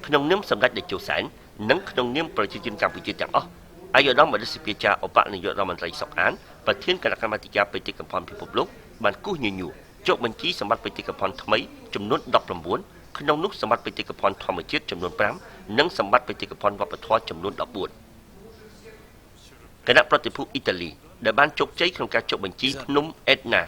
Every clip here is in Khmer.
ក្នុងនាមសម្ដេចតេជោសែននិងក្នុងនាមប្រជាជនកម្ពុជាទាំងអស់អាយដាមបដិសភាចាឧបនាយករដ្ឋមន្ត្រីសុកអានប្រធានគណៈកម្មាធិការបេតិកភណ្ឌពិភពលោកបានគូសញញួរចុះបញ្ជីសម្បត្តិបេតិកភណ្ឌថ្មីចំនួន19ក្នុងនោះសម្បត្តិបេតិកភណ្ឌធម្មជាតិចំនួន5និងសម្បត្តិបេតិកភណ្ឌវប្បធម៌ចំនួន14គណៈប្រតិភូអ៊ីតាលីដែលបានជោគជ័យក្នុងការចុះបញ្ជីភ្នំអេតណា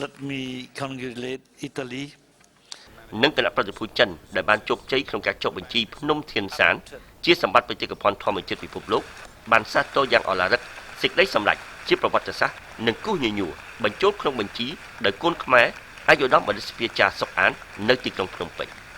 Let me congratulate Italy និងគណៈប្រតិភូចិនដែលបានជោគជ័យក្នុងការចុះបញ្ជីភ្នំធានសានជាសម្បត្តិបេតិកភណ្ឌធម្មជាតិពិភពលោកបានសាទរយ៉ាងឱឡារិកសេចក្តីសម្រេចជាប្រវត្តិសាស្ត្រនិងគូសញញួរបញ្ចូលក្នុងបញ្ជីដោយកូនខ្មែរអាយុដាមបដិសភាចាសុកអាននៅទីក្រុងភ្នំពេញ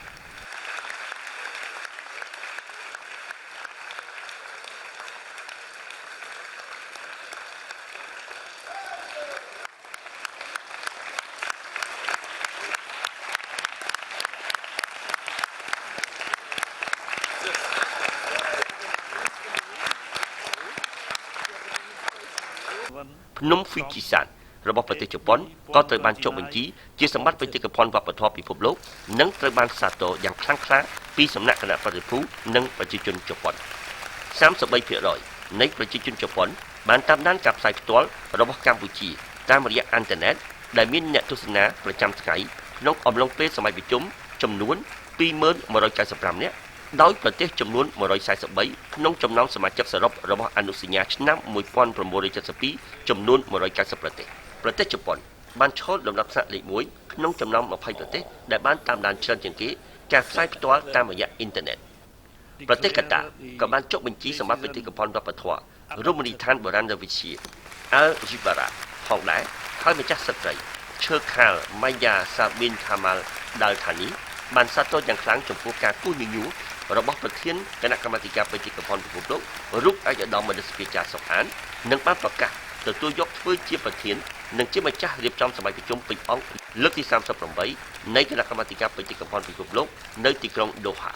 ភ្នំ Fujisan របស់ប្រទេសជប៉ុនក៏ត្រូវបានចុះបញ្ជីជាសម្បត្តិបេតិកភណ្ឌវប្បធម៌ពិភពលោកនិងត្រូវបានសាទរយ៉ាងខ្លាំងក្លាពីសំណាក់គណៈប្រតិភូនិងប្រជាជនជប៉ុន 33% នៃប្រជាជនជប៉ុនបានតាមដានការផ្សាយផ្ទាល់របស់កម្ពុជាតាមរយៈអ៊ីនធឺណិតដែលមានអ្នកទស្សនាប្រចាំថ្ងៃក្នុងអំឡុងពេលសម័យប្រជុំចំនួន 2195 នាក់ដោយប្រទេសចំនួន 143 ក្នុងចំណោមសមាជិកសរុបរបស់អនុសញ្ញាឆ្នាំ 1972 ចំនួន 190 ប្រទេសជប៉ុនបានឈរលំដាប់ថ្នាក់លេខ1ក្នុងចំណោម 20 ប្រទេសដែលបានតាមដានច្រើនជាងគេការផ្សាយផ្ទាល់តាមរយៈអ៊ីនធឺណិតប្រទេសកាតាក៏បានចុះបញ្ជីសម្បត្តិបេតិកភណ្ឌវប្បធម៌រមណីយដ្ឋានបុរាណវិទ្យា Al Jibara ផងដែរហើយម្ចាស់ស្ត្រីឈើខាលម៉ាយ៉ាសាប៊ីនខាម៉ាល់ដាល់ថានីបានសាទរយ៉ាងខ្លាំងចំពោះការគូសញញួររបស់ប្រធានគណៈកម្មាធិការបេតិកភណ្ឌពិភពលោករូបឯកឧត្តមបដិសភាចាសុកអាននិងបានប្រកាសទទួលយកធ្វើជាប្រធាននិងជាម្ចាស់រៀបចំសមាជប្រជុំពេញអង្គលើកទី38នៃគណៈកម្មាធិការបេតិកភណ្ឌពិភពលោកនៅទីក្រុងដូហា